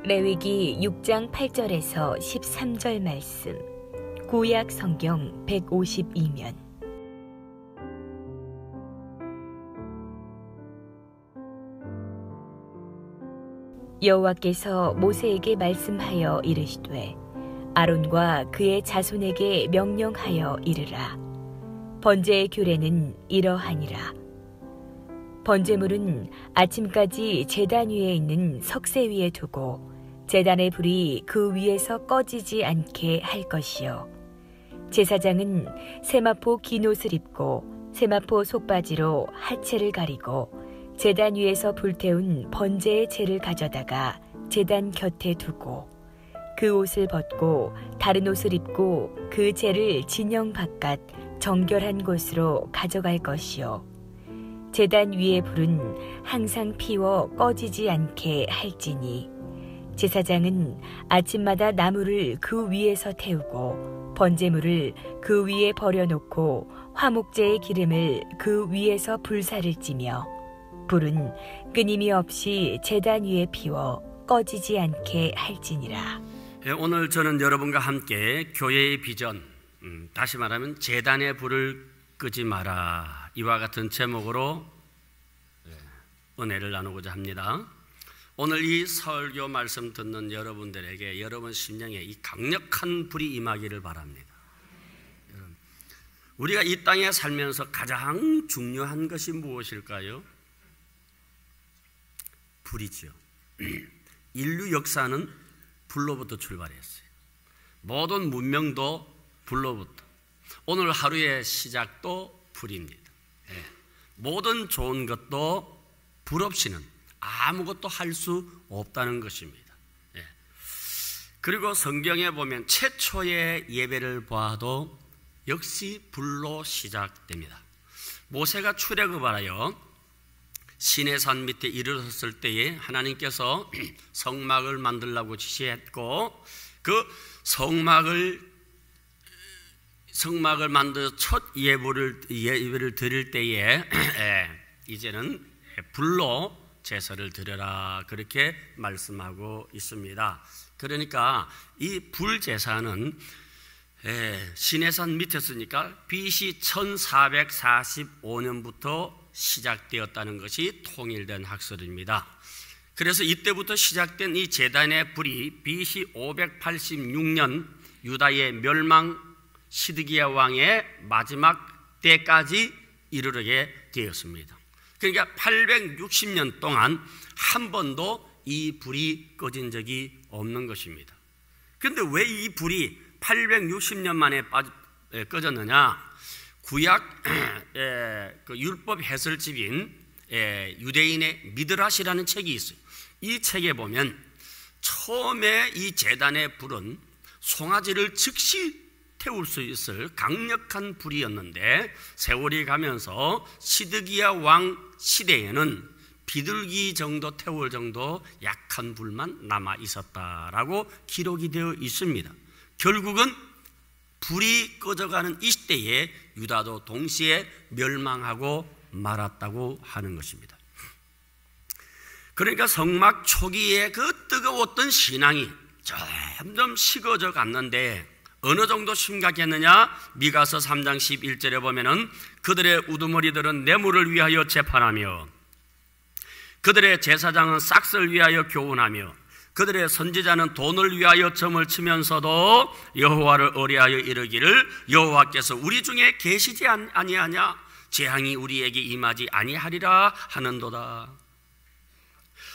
레위기 6장 8절에서 13절 말씀, 구약 성경 152면. 여호와께서 모세에게 말씀하여 이르시되 아론과 그의 자손에게 명령하여 이르라. 번제의 규례는 이러하니라. 번제물은 아침까지 제단 위에 있는 석쇠 위에 두고 제단의 불이 그 위에서 꺼지지 않게 할 것이요. 제사장은 세마포 긴 옷을 입고 세마포 속바지로 하체를 가리고 제단 위에서 불태운 번제의 재를 가져다가 제단 곁에 두고 그 옷을 벗고 다른 옷을 입고 그 재를 진영 바깥 정결한 곳으로 가져갈 것이요. 제단 위의 불은 항상 피워 꺼지지 않게 할지니 제사장은 아침마다 나무를 그 위에서 태우고 번제물을 그 위에 버려놓고 화목제의 기름을 그 위에서 불사를 찌며 불은 끊임이 없이 제단 위에 피워 꺼지지 않게 할지니라. 오늘 저는 여러분과 함께 교회의 비전, 다시 말하면 제단의 불을 끄지 마라, 이와 같은 제목으로 은혜를 나누고자 합니다. 오늘 이 설교 말씀 듣는 여러분들에게 여러분 심령에 이 강력한 불이 임하기를 바랍니다. 우리가 이 땅에 살면서 가장 중요한 것이 무엇일까요? 불이죠. 인류 역사는 불로부터 출발했어요. 모든 문명도 불로부터. 오늘 하루의 시작도 불입니다. 모든 좋은 것도 불 없이는 아무것도 할 수 없다는 것입니다. 그리고 성경에 보면 최초의 예배를 봐도 역시 불로 시작됩니다. 모세가 출애굽하여 시내산 밑에 이르렀을 때에 하나님께서 성막을 만들라고 지시했고 그 성막을 만들어 첫 예배를 드릴 때에 이제는 불로 제사를 드려라, 그렇게 말씀하고 있습니다. 그러니까 이 불제사는 시내산 밑에 쓰니까 BC 1445년부터 시작되었다는 것이 통일된 학설입니다. 그래서 이때부터 시작된 이 제단의 불이 BC 586년 유다의 멸망 시드기야 왕의 마지막 때까지 이르게 되었습니다. 그러니까 860년 동안 한 번도 이 불이 꺼진 적이 없는 것입니다. 그런데 왜 이 불이 860년 만에 꺼졌느냐? 구약 그 율법 해설집인 유대인의 미드라시라는 책이 있어요. 이 책에 보면 처음에 이 제단의 불은 송아지를 즉시 태울 수 있을 강력한 불이었는데 세월이 가면서 시드기야 왕 시대에는 비둘기 정도 태울 정도 약한 불만 남아 있었다라고 기록이 되어 있습니다. 결국은 불이 꺼져가는 이 시대에 유다도 동시에 멸망하고 말았다고 하는 것입니다. 그러니까 성막 초기에 그 뜨거웠던 신앙이 점점 식어져 갔는데 어느 정도 심각했느냐? 미가서 3장 11절에 보면은 그들의 우두머리들은 뇌물을 위하여 재판하며 그들의 제사장은 싹스를 위하여 교훈하며 그들의 선지자는 돈을 위하여 점을 치면서도 여호와를 의뢰하여 이르기를 여호와께서 우리 중에 계시지 아니하냐? 재앙이 우리에게 임하지 아니하리라 하는도다.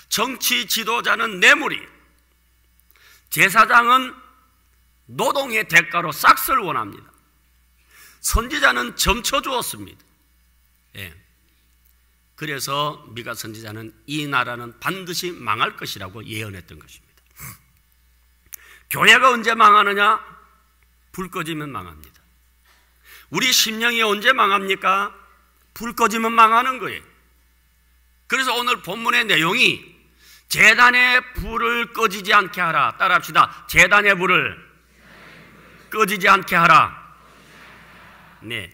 정치 지도자는 뇌물이, 제사장은 노동의 대가로 싹스를 원합니다. 선지자는 점쳐 주었습니다. 그래서 미가 선지자는 이 나라는 반드시 망할 것이라고 예언했던 것입니다. 교회가 언제 망하느냐? 불 꺼지면 망합니다. 우리 심령이 언제 망합니까? 불 꺼지면 망하는 거예요. 그래서 오늘 본문의 내용이 제단의 불을 꺼지지 않게 하라. 따라합시다. 제단의 불을 꺼지지 않게 하라. 네.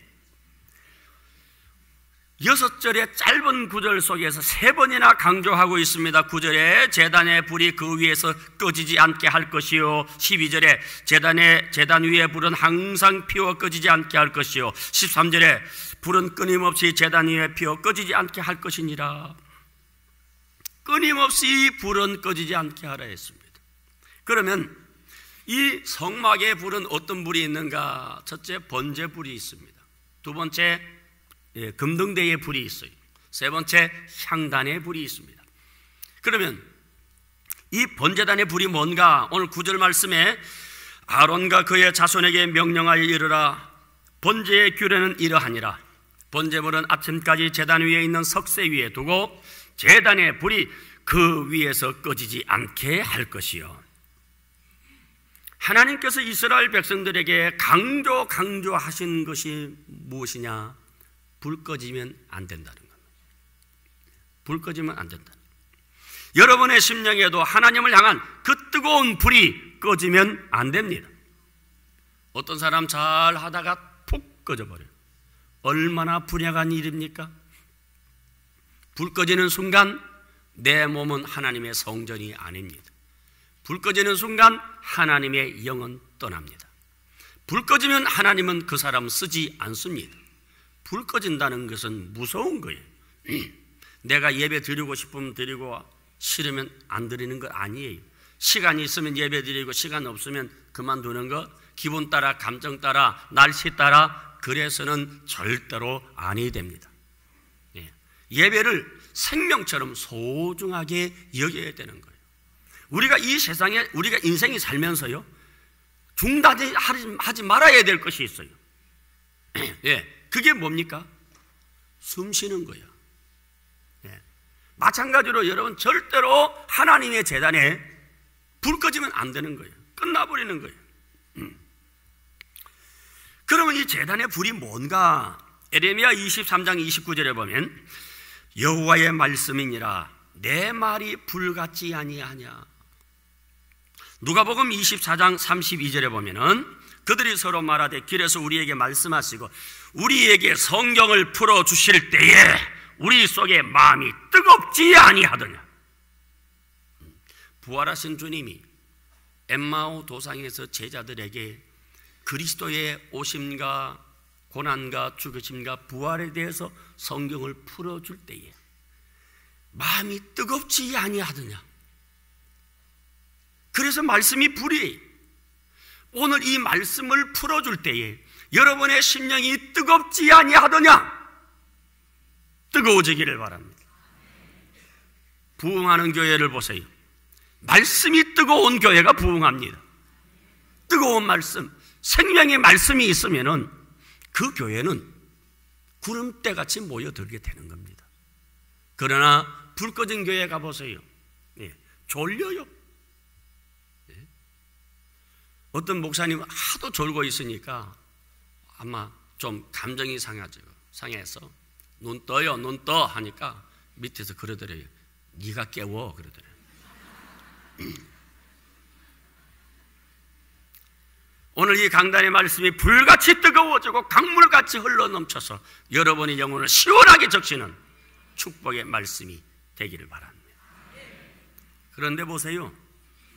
6절의 짧은 구절 속에서 3번이나 강조하고 있습니다. 9절에 제단의 불이 그 위에서 꺼지지 않게 할 것이요, 12절에 제단 위에 불은 항상 피워 꺼지지 않게 할 것이요, 13절에 불은 끊임없이 제단 위에 피워 꺼지지 않게 할 것이니라. 끊임없이 불은 꺼지지 않게 하라 했습니다. 그러면 이 성막의 불은 어떤 불이 있는가? 첫째, 번제불이 있습니다. 두 번째, 금등대의 불이 있어요. 세 번째, 향단의 불이 있습니다. 그러면 이 번제단의 불이 뭔가? 오늘 9절 말씀에 아론과 그의 자손에게 명령하여 이르라. 번제의 규례는 이러하니라. 번제물은 아침까지 제단 위에 있는 석쇠 위에 두고 제단의 불이 그 위에서 꺼지지 않게 할 것이요. 하나님께서 이스라엘 백성들에게 강조하신 것이 무엇이냐? 불 꺼지면 안 된다는 겁니다. 불 꺼지면 안 된다. 여러분의 심령에도 하나님을 향한 그 뜨거운 불이 꺼지면 안 됩니다. 어떤 사람 잘 하다가 푹 꺼져버려요. 얼마나 불행한 일입니까? 불 꺼지는 순간 내 몸은 하나님의 성전이 아닙니다. 불 꺼지는 순간 하나님의 영은 떠납니다. 불 꺼지면 하나님은 그 사람 쓰지 않습니다. 불 꺼진다는 것은 무서운 거예요. 내가 예배 드리고 싶으면 드리고 싫으면 안 드리는 거 아니에요. 시간이 있으면 예배 드리고 시간 없으면 그만두는 거, 기분 따라 감정 따라 날씨 따라 그래서는 절대로 아니 됩니다. 예배를 생명처럼 소중하게 여겨야 되는 거예요. 우리가 이 세상에 우리가 인생이 살면서요 중단하지 말아야 될 것이 있어요. 그게 뭡니까? 숨 쉬는 거예요. 마찬가지로 여러분 절대로 하나님의 제단에 불 꺼지면 안 되는 거예요. 끝나버리는 거예요. 그러면 이 제단의 불이 뭔가? 에레미야 23장 29절에 보면 여호와의 말씀이니라 내 말이 불같지 아니하냐. 누가복음 24장 32절에 보면은 그들이 서로 말하되 길에서 우리에게 말씀하시고 우리에게 성경을 풀어주실 때에 우리 속에 마음이 뜨겁지 아니하더냐. 부활하신 주님이 엠마오 도상에서 제자들에게 그리스도의 오심과 고난과 죽으심과 부활에 대해서 성경을 풀어줄 때에 마음이 뜨겁지 아니하더냐. 그래서 말씀이 불이, 오늘 이 말씀을 풀어줄 때에 여러분의 심령이 뜨겁지 아니하더냐. 뜨거워지기를 바랍니다. 부흥하는 교회를 보세요. 말씀이 뜨거운 교회가 부흥합니다. 뜨거운 말씀, 생명의 말씀이 있으면은 그 교회는 구름대같이 모여들게 되는 겁니다. 그러나 불 꺼진 교회 가보세요. 졸려요. 어떤 목사님은 하도 졸고 있으니까 아마 좀 감정이 상해서 눈 떠요, 눈 떠 하니까 밑에서 그러더래요. 네가 깨워 그러더래요. 오늘 이 강단의 말씀이 불같이 뜨거워지고 강물같이 흘러넘쳐서 여러분의 영혼을 시원하게 적시는 축복의 말씀이 되기를 바랍니다. 그런데 보세요.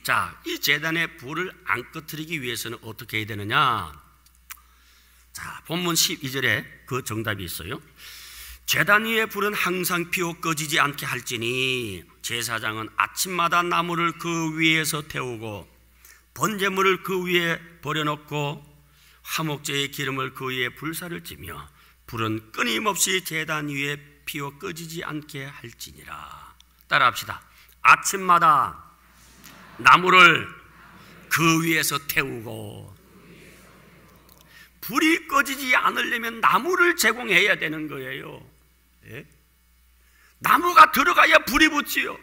자, 이 제단의 불을 안 꺼뜨리기 위해서는 어떻게 해야 되느냐? 자, 본문 12절에 그 정답이 있어요. 제단 위의 불은 항상 피워 꺼지지 않게 할지니 제사장은 아침마다 나무를 그 위에서 태우고 번제물을 그 위에 버려놓고 화목제의 기름을 그 위에 불사를 찌며 불은 끊임없이 제단 위에 피워 꺼지지 않게 할지니라. 따라합시다. 아침마다 나무를 그 위에서 태우고. 불이 꺼지지 않으려면 나무를 제공해야 되는 거예요. 나무가 들어가야 불이 붙지요.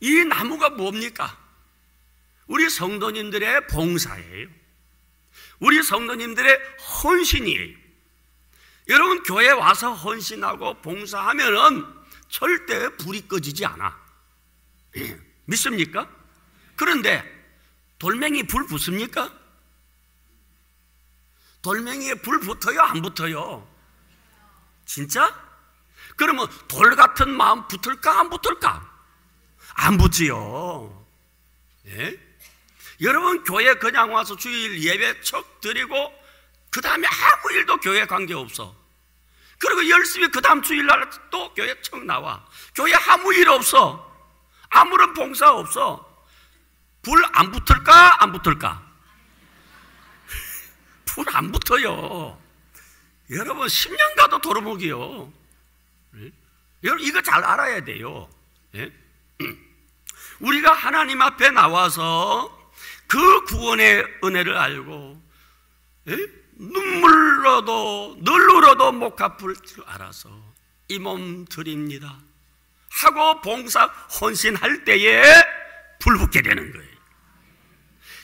이 나무가 뭡니까? 우리 성도님들의 봉사예요. 우리 성도님들의 헌신이에요. 여러분 교회 와서 헌신하고 봉사하면은 절대 불이 꺼지지 않아. 믿습니까? 그런데 돌멩이 불 붙습니까? 돌멩이에 불 붙어요? 안 붙어요? 진짜? 그러면 돌 같은 마음 붙을까 안 붙을까? 안 붙지요. 예? 여러분 교회 그냥 와서 주일 예배 척 드리고 그 다음에 아무 일도 교회 관계없어. 그리고 열심히 그 다음 주일날 또 교회 척 나와. 교회 아무 일 없어. 아무런 봉사 없어. 불 안 붙을까 안 붙을까? 불 안 붙어요. 여러분 10년 가도 도루묵이요. 예? 여러분 이거 잘 알아야 돼요. 예? 우리가 하나님 앞에 나와서 그 구원의 은혜를 알고, 예? 눈물로도 늘 울어도 못 갚을 줄 알아서 이 몸 드립니다 하고 봉사 헌신할 때에 불 붙게 되는 거예요.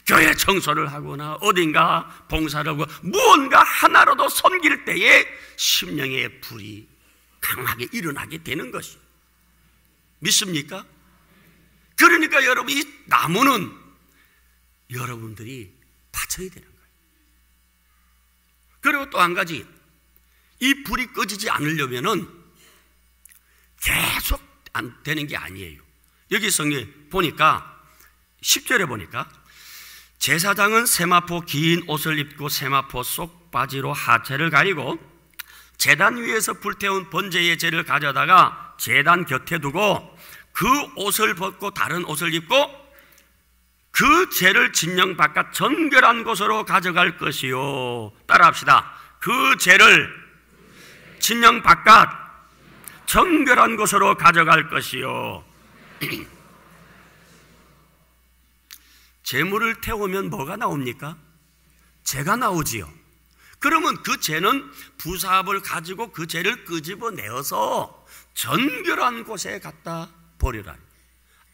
교회 청소를 하거나 어딘가 봉사를 하고 무언가 하나로도 섬길 때에 심령의 불이 강하게 일어나게 되는 것이에요. 믿습니까? 그러니까 여러분 이 나무는 여러분들이 바쳐야 되는 거예요. 그리고 또 한 가지, 이 불이 꺼지지 않으려면은 계속 안 되는 게 아니에요. 여기 성경에 보니까 10절에 보니까 제사장은 세마포 긴 옷을 입고 세마포 속 바지로 하체를 가리고 제단 위에서 불태운 번제의 재를 가져다가 제단 곁에 두고 그 옷을 벗고 다른 옷을 입고 그 재를 진영 바깥 정결한 곳으로 가져갈 것이요. 따라합시다. 그 재를 진영 바깥 정결한 곳으로 가져갈 것이요. 재물을 태우면 뭐가 나옵니까? 재가 나오지요. 그러면 그 재는 부삽을 가지고 그 재를 끄집어내어서 정결한 곳에 갖다 버리라.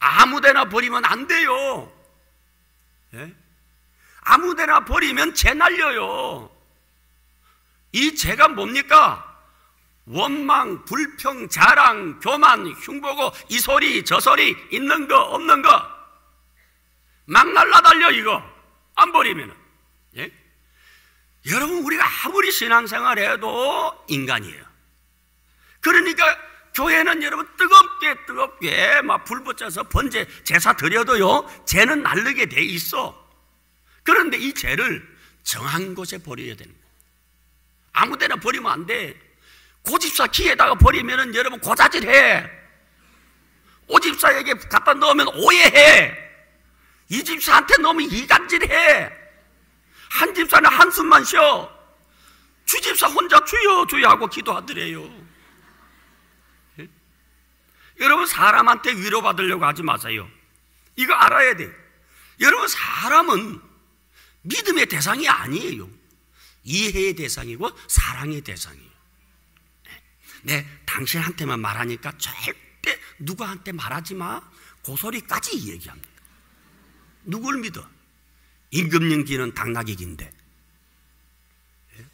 아무데나 버리면 안 돼요. 예? 아무데나 버리면 재 날려요. 이 재가 뭡니까? 원망, 불평, 자랑, 교만, 흉보고 이 소리 저 소리 있는 거 없는 거 막 날라달려. 이거 안 버리면. 예? 여러분 우리가 아무리 신앙생활해도 인간이에요. 그러니까 교회는 여러분 뜨겁게 막 불 붙여서 번제 제사 드려도요 재는 날르게 돼 있어. 그런데 이 재를 정한 곳에 버려야 되는 거예요. 아무데나 버리면 안 돼. 고집사 키에다가 버리면은 여러분 고자질해. 오집사에게 갖다 넣으면 오해해. 이 집사한테 넣으면 이간질해. 한 집사는 한숨만 쉬어. 주집사 혼자 주여 주여 하고 기도하더래요. 예? 여러분 사람한테 위로받으려고 하지 마세요. 이거 알아야 돼. 여러분 사람은 믿음의 대상이 아니에요. 이해의 대상이고 사랑의 대상이에요. 네, 당신한테만 말하니까 절대 누구한테 말하지 마. 그 소리까지 얘기합니다. 누굴 믿어? 임금님 귀는 당나귀 귀인데. 예?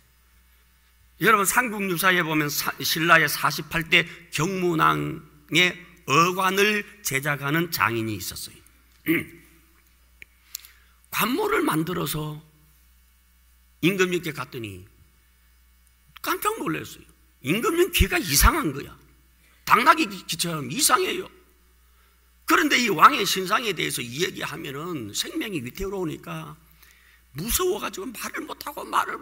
여러분 삼국유사에 보면 신라의 48대 경문왕의 어관을 제작하는 장인이 있었어요. 관모를 만들어서 임금님께 갔더니 깜짝 놀랐어요. 임금님 귀가 이상한 거야. 당나귀 귀처럼 이상해요. 그런데 이 왕의 신상에 대해서 이야기하면은 생명이 위태로우니까 무서워가지고 말을 못하고 말을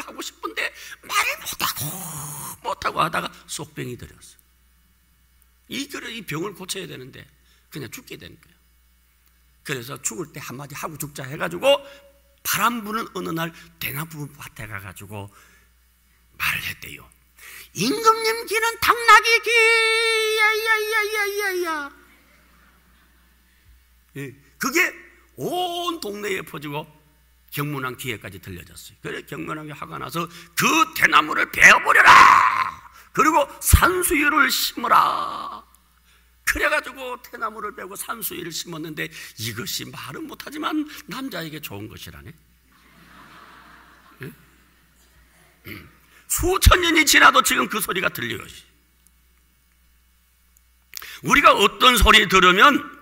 하고 싶은데 말을 못하고 하다가 속병이 들었어요. 이 병을 고쳐야 되는데 그냥 죽게 되는 거예요. 그래서 죽을 때 한마디 하고 죽자 해가지고 바람 부는 어느 날 대나무 밭에 가가지고 말을 했대요. 임금님 귀는 당나귀 귀, 야야야야야야. 그게 온 동네에 퍼지고 경문왕 귀에까지 들려졌어요. 그래 경문왕이 화가 나서 그 대나무를 베어버려라. 그리고 산수유를 심으라. 그래가지고 대나무를 베고 산수유를 심었는데 이것이 말은 못하지만 남자에게 좋은 것이라네. 수천 년이 지나도 지금 그 소리가 들려요. 우리가 어떤 소리 들으면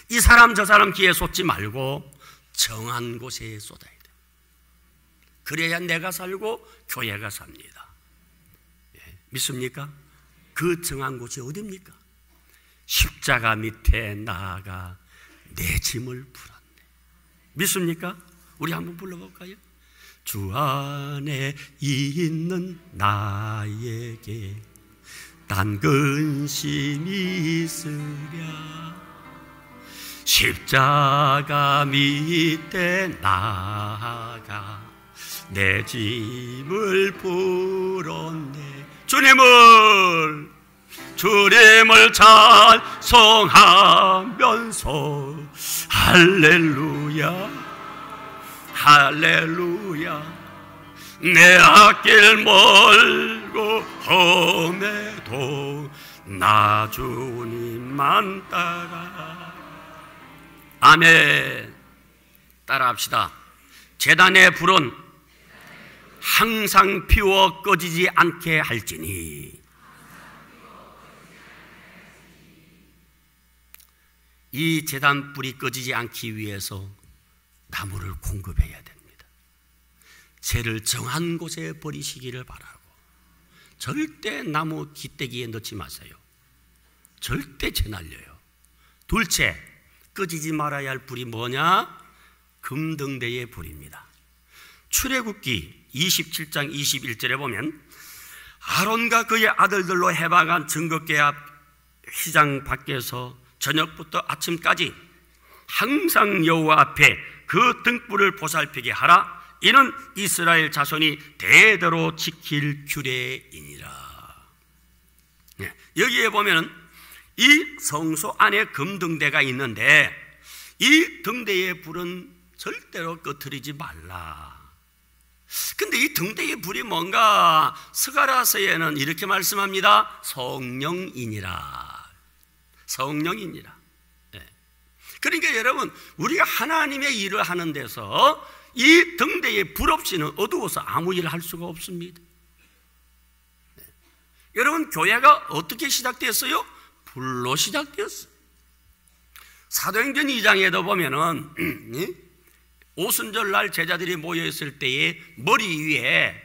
이 사람 저 사람 귀에 쏟지 말고 정한 곳에 쏟아야 돼. 그래야 내가 살고 교회가 삽니다. 믿습니까? 그 정한 곳이 어디입니까? 십자가 밑에 나아가 내 짐을 풀었네. 믿습니까? 우리 한번 불러볼까요? 주 안에 있는 나에게 단 근심이 있으랴. 십자가 밑에 나아가 내 짐을 풀었네. 주님을 찬송하면서 할렐루야 할렐루야. 내 앞길 멀고 험해도 나 주님만 따라. 아멘. 따라합시다. 제단의 불은 항상 피워 꺼지지 않게 할지니. 이 제단 불이 꺼지지 않기 위해서 나무를 공급해야 됩니다. 재를 정한 곳에 버리시기를 바라고, 절대 나무 기대기에 넣지 마세요. 절대 재 날려요. 둘째, 꺼지지 말아야 할 불이 뭐냐? 금등대의 불입니다. 출애굽기 27장 21절에 보면 아론과 그의 아들들로 해방한 증거궤 앞 휘장 밖에서 저녁부터 아침까지 항상 여호와 앞에 그 등불을 보살피게 하라. 이는 이스라엘 자손이 대대로 지킬 규례이니라. 여기에 보면 이 성소 안에 금등대가 있는데 이 등대의 불은 절대로 꺼트리지 말라. 근데 이 등대의 불이 뭔가? 스가랴서에는 이렇게 말씀합니다. 성령이니라. 성령이니라. 그러니까 여러분, 우리가 하나님의 일을 하는 데서 이 등대의 불 없이는 어두워서 아무 일을 할 수가 없습니다. 여러분, 교회가 어떻게 시작됐어요? 불로 시작되었어요. 사도행전 2장에도 보면은 오순절 날 제자들이 모여있을 때에 머리 위에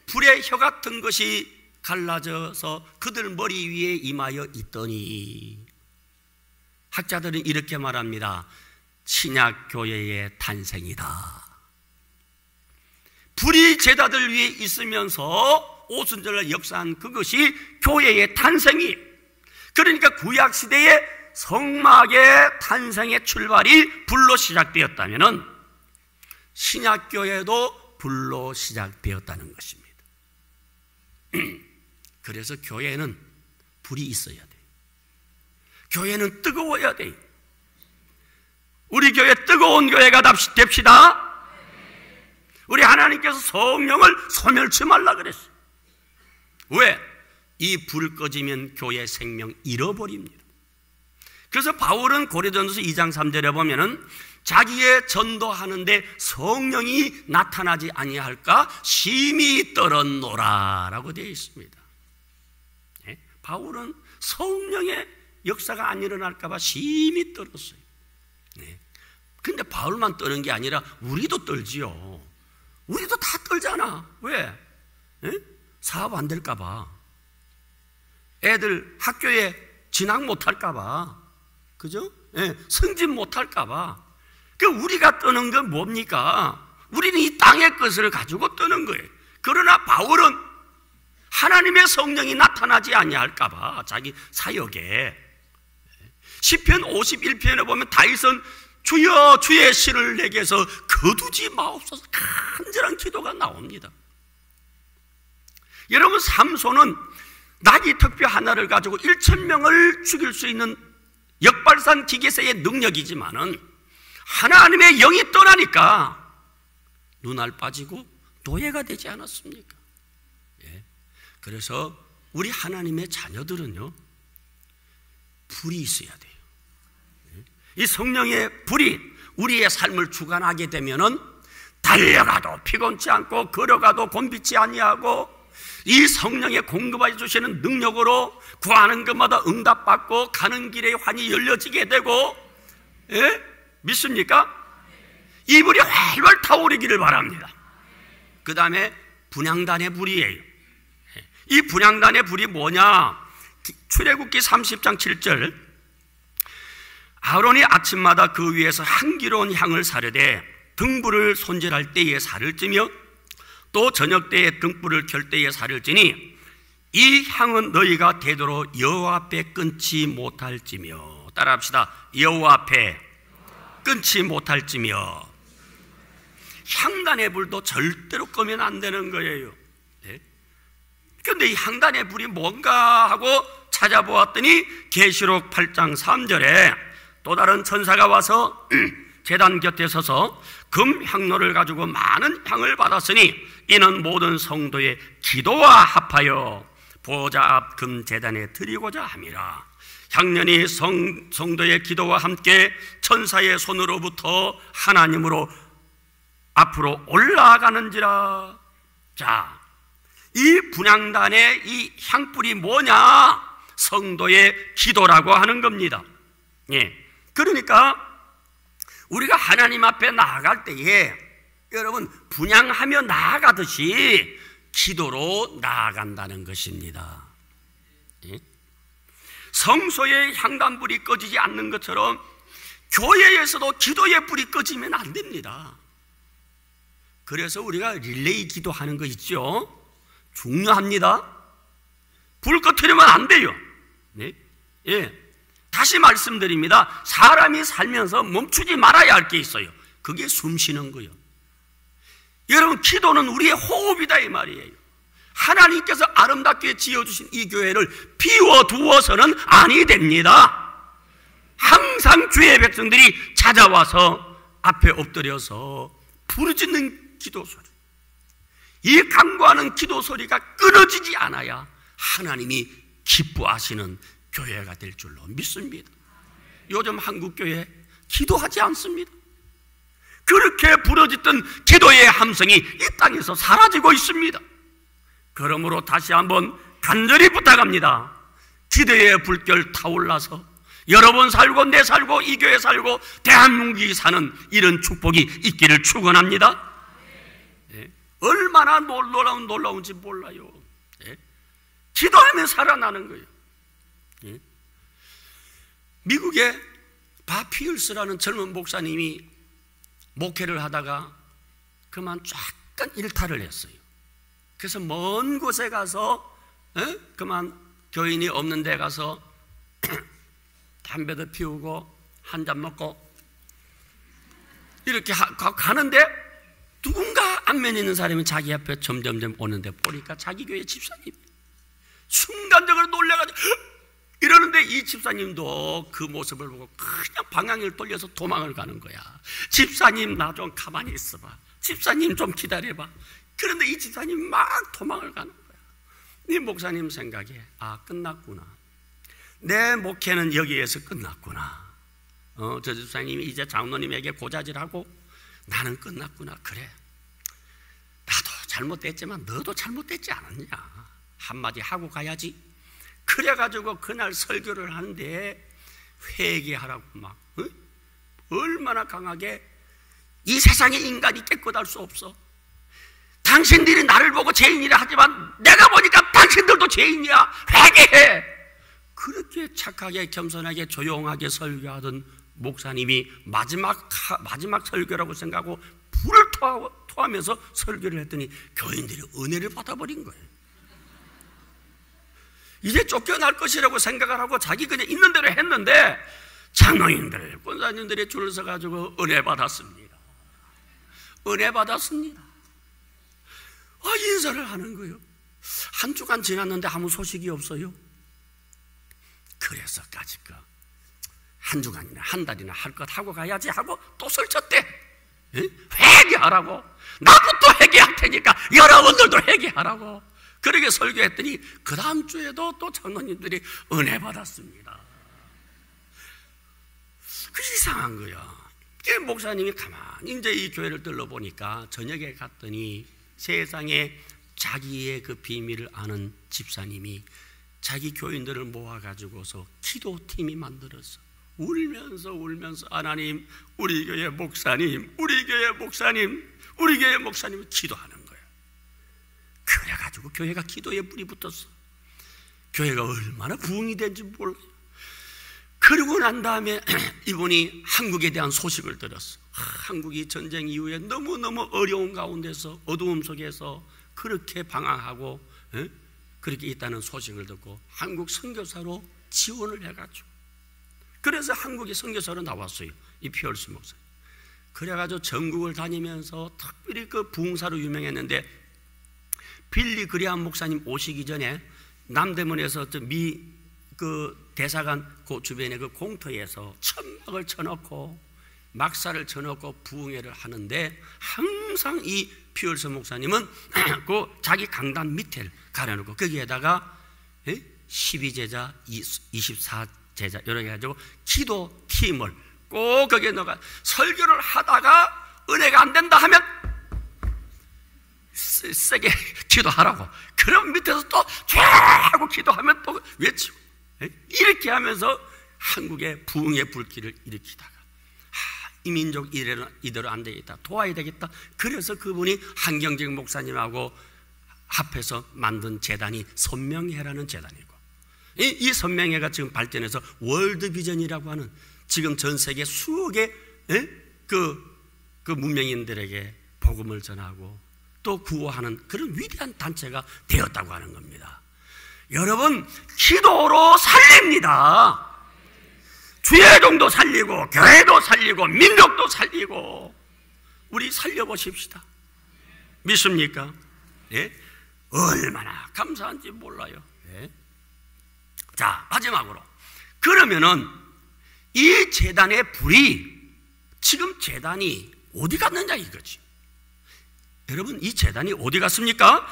불의 혀 같은 것이 갈라져서 그들 머리 위에 임하여 있더니, 학자들은 이렇게 말합니다. 신약교회의 탄생이다. 불이 제자들 위에 있으면서 오순절날 역사한 그것이 교회의 탄생이, 그러니까 구약시대의 성막의 탄생의 출발이 불로 시작되었다면 신약교회도 불로 시작되었다는 것입니다. 그래서 교회는 불이 있어야 돼요. 교회는 뜨거워야 돼요. 우리 교회 뜨거운 교회가 됩시다. 우리 하나님께서 성령을 소멸치 말라 그랬어요. 왜? 이 불 꺼지면 교회 생명 잃어버립니다. 그래서 바울은 고린도전서 2장 3절에 보면은 자기의 전도하는데 성령이 나타나지 아니할까 심히 떨었노라 라고 되어 있습니다. 바울은 성령의 역사가 안 일어날까 봐 심히 떨었어요. 근데 바울만 떠는 게 아니라 우리도 떨지요. 우리도 다 떨잖아. 왜? 사업 안 될까 봐, 애들 학교에 진학 못 할까 봐, 그죠? 승진 못 할까 봐. 우리가 떠는 건 뭡니까? 우리는 이 땅의 것을 가지고 떠는 거예요. 그러나 바울은 하나님의 성령이 나타나지 아니할까 봐 자기 사역에. 시편 51편에 보면 다윗은 주여 주의 신을 내게서 거두지 마옵소서 간절한 기도가 나옵니다. 여러분, 삼손은 나귀 턱뼈 하나를 가지고 1,000명을 죽일 수 있는 역발산 기계세의 능력이지만은 하나님의 영이 떠나니까 눈알 빠지고 노예가 되지 않았습니까? 그래서 우리 하나님의 자녀들은요, 불이 있어야 돼요. 이 성령의 불이 우리의 삶을 주관하게 되면은 달려가도 피곤치 않고 걸어가도 곤비치 아니하고 이 성령의 공급해 주시는 능력으로 구하는 것마다 응답받고 가는 길에 환히 열려지게 되고, 믿습니까? 이 불이 활활 타오르기를 바랍니다. 그 다음에 분향단의 불이에요. 이 분향단의 불이 뭐냐? 출애굽기 30장 7절, 아론이 아침마다 그 위에서 향기로운 향을 사르되 등불을 손질할 때에 살을 찌며 또 저녁 때에 등불을 켤 때에 살을 찌니 이 향은 너희가 되도록 여호와 앞에 끊지 못할지며. 따라합시다. 여호와 앞에 끊지 못할지며. 향단의 불도 절대로 끄면 안 되는 거예요. 그런데 이 향단의 불이 뭔가 하고 찾아보았더니 계시록 8장 3절에 또 다른 천사가 와서 제단 곁에 서서 금 향로를 가지고 많은 향을 받았으니 이는 모든 성도의 기도와 합하여 보좌 앞 금 제단에 드리고자 함이라. 향년이 성도의 기도와 함께 천사의 손으로부터 하나님으로 앞으로 올라가는지라. 자, 이 분향단의 이 향불이 뭐냐? 성도의 기도라고 하는 겁니다. 예. 그러니까 우리가 하나님 앞에 나아갈 때에 여러분 분향하며 나아가듯이 기도로 나아간다는 것입니다. 예? 성소의 향단불이 꺼지지 않는 것처럼 교회에서도 기도의 불이 꺼지면 안 됩니다. 그래서 우리가 릴레이 기도하는 거 있죠? 중요합니다. 불 꺼트리면 안 돼요. 네? 예. 다시 말씀드립니다. 사람이 살면서 멈추지 말아야 할 게 있어요. 그게 숨 쉬는 거예요. 여러분, 기도는 우리의 호흡이다 이 말이에요. 하나님께서 아름답게 지어주신 이 교회를 비워두어서는 아니 됩니다. 항상 주의 백성들이 찾아와서 앞에 엎드려서 부르짖는 기도 소리, 이 간구하는 기도 소리가 끊어지지 않아야 하나님이 기뻐하시는 교회가 될 줄로 믿습니다. 요즘 한국교회 기도하지 않습니다. 그렇게 부러졌던 기도의 함성이 이 땅에서 사라지고 있습니다. 그러므로 다시 한번 간절히 부탁합니다. 기도의 불결 타올라서 여러분 살고 내 살고 이 교회 살고 대한민국이 사는 이런 축복이 있기를 축원합니다. 예. 얼마나 놀라운지 몰라요. 예. 기도하면 살아나는 거예요. 예. 미국의 바피울스라는 젊은 목사님이 목회를 하다가 그만 잠깐 일탈을 했어요. 그래서 먼 곳에 가서 그만 교인이 없는 데 가서 담배도 피우고 한 잔 먹고 이렇게 가는데 누군가 안면 있는 사람이 자기 앞에 점점점 오는데 보니까 자기 교회 집사님. 순간적으로 놀래가지고 이러는데 이 집사님도 그 모습을 보고 그냥 방향을 돌려서 도망을 가는 거야. 집사님, 나 좀 가만히 있어봐. 집사님 좀 기다려봐. 그런데 이 집사님 막 도망을 가는 거야. 네 목사님 생각에 끝났구나. 내 목회는 여기에서 끝났구나. 저 집사님이 이제 장로님에게 고자질하고 나는 끝났구나. 그래, 나도 잘못됐지만 너도 잘못됐지 않았냐. 한마디 하고 가야지. 그래가지고 그날 설교를 하는데 회개하라고 막 얼마나 강하게 이 세상에 인간이 깨끗할 수 없어. 당신들이 나를 보고 죄인이라 하지만 내가 보니까 당신들도 죄인이야. 회개해. 그렇게 착하게 겸손하게 조용하게 설교하던 목사님이 마지막 설교라고 생각하고 불을 토하면서 설교를 했더니 교인들이 은혜를 받아버린 거예요. 이제 쫓겨날 것이라고 생각을 하고 자기 그냥 있는 대로 했는데 장로님들, 권사님들이 줄을 서가지고 은혜 받았습니다. 은혜 받았습니다. 인사를 하는 거예요. 한 주간 지났는데 아무 소식이 없어요. 그래서 까짓거 한 주간이나 한 달이나 할 것 하고 가야지 하고 또 설쳤대. 회개하라고. 나도 또 회개할 테니까 여러분들도 회개하라고. 그렇게 설교했더니 그 다음 주에도 또 장로님들이 은혜 받았습니다. 그 이상한 거야. 목사님이 가만히 이제 이 교회를 들러보니까 저녁에 갔더니 세상에 자기의 그 비밀을 아는 집사님이 자기 교인들을 모아가지고서 기도팀이 만들었어. 울면서 하나님, 우리 교회 목사님 기도하는 거야. 그래가지고 그래가지고 교회가 기도에 불이 붙었어. 교회가 얼마나 부흥이 된지 몰라요. 그러고 난 다음에 이분이 한국에 대한 소식을 들었어. 한국이 전쟁 이후에 너무너무 어려운 가운데서 어두움 속에서 그렇게 방황하고 그렇게 있다는 소식을 듣고 한국 선교사로 지원을 해가지고, 그래서 한국에 선교사로 나왔어요, 이 피얼스 목사. 그래가지고 전국을 다니면서 특별히 그 부흥사로 유명했는데, 빌리 그레함 목사님 오시기 전에 남대문에서 그 대사관 그 주변에 그 공터에서 천막을 쳐놓고 막사를 쳐놓고 부흥회를 하는데, 항상 이 피얼스 목사님은 그 자기 강단 밑에 가려놓고 거기에다가 12제자, 24제자 이렇게 해가지고 기도 팀을 꼭 거기에 넣어가 설교를 하다가 은혜가 안 된다 하면 세게 기도하라고. 그럼 밑에서 또 쫙 기도하면 또 외치고, 이렇게 하면서 한국의 부흥의 불길을 일으키다가 이 민족 이대로 안 되겠다, 도와야 되겠다. 그래서 그분이 한경직 목사님하고 합해서 만든 재단이 선명회라는 재단이고, 이 선명회가 지금 발전해서 월드비전이라고 하는 지금 전 세계 수억의 그 문명인들에게 복음을 전하고 또 구호하는 그런 위대한 단체가 되었다고 하는 겁니다. 여러분, 기도로 살립니다. 주예종도 살리고 교회도 살리고 민족도 살리고, 우리 살려보십시다. 믿습니까? 예? 얼마나 감사한지 몰라요. 예? 자, 마지막으로, 그러면은 이 재단의 불이, 지금 재단이 어디 갔느냐 이거지. 여러분, 이 재단이 어디 갔습니까?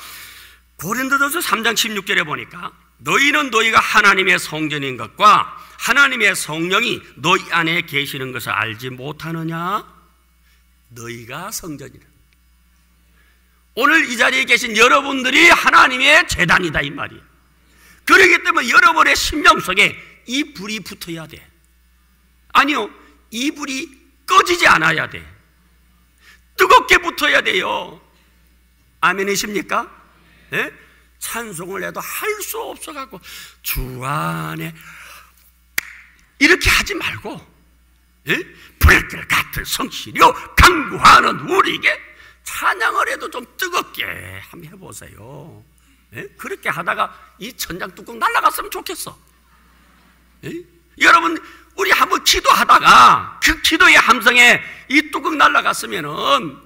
고린도전서 3장 16절에 보니까 너희는 너희가 하나님의 성전인 것과 하나님의 성령이 너희 안에 계시는 것을 알지 못하느냐? 너희가 성전이라. 오늘 이 자리에 계신 여러분들이 하나님의 재단이다 이 말이에요. 그렇기 때문에 여러분의 심령 속에 이 불이 붙어야 돼. 아니요, 이 불이 꺼지지 않아야 돼. 뜨겁게 붙어야 돼요. 아멘이십니까? 네? 찬송을 해도 할 수 없어갖고 주 안에 이렇게 하지 말고, 불길 같은 성실이요 강구하는 우리에게 찬양을 해도 좀 뜨겁게 한번 해보세요. 그렇게 하다가 이 천장 뚜껑 날아갔으면 좋겠어. 여러분, 우리 한번 기도하다가 그 기도의 함성에 이 뚜껑 날아갔으면은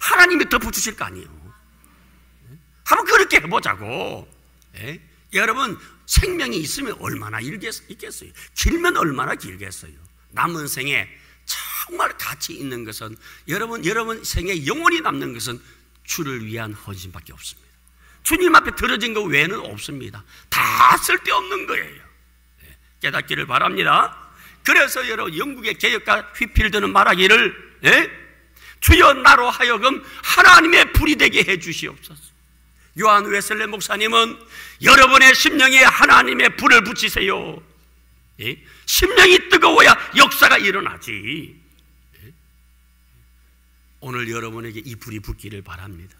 하나님이 덮어주실 거 아니에요. 한번 그렇게 해보자고. 여러분, 생명이 있으면 얼마나 있겠어요? 길면 얼마나 길겠어요? 남은 생에 정말 가치 있는 것은, 여러분 생에 영원히 남는 것은 주를 위한 헌신밖에 없습니다. 주님 앞에 들어진 것 외에는 없습니다. 다 쓸데없는 거예요. 깨닫기를 바랍니다. 그래서 여러분, 영국의 개혁가 휘필드는 말하기를, 주여 나로 하여금 하나님의 불이 되게 해 주시옵소서. 요한 웨슬레 목사님은 여러분의 심령에 하나님의 불을 붙이세요. 심령이 뜨거워야 역사가 일어나지. 오늘 여러분에게 이 불이 붙기를 바랍니다.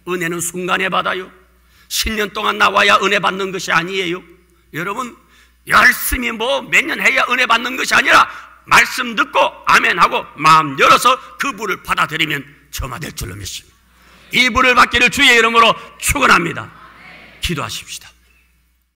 은혜는 순간에 받아요. 10년 동안 나와야 은혜 받는 것이 아니에요. 여러분, 열심히 몇 년 해야 은혜 받는 것이 아니라 말씀 듣고 아멘하고 마음 열어서 그 불을 받아들이면 점화될 줄로 믿습니다. 이 불을 받기를 주의 이름으로 축원합니다. 기도하십시다.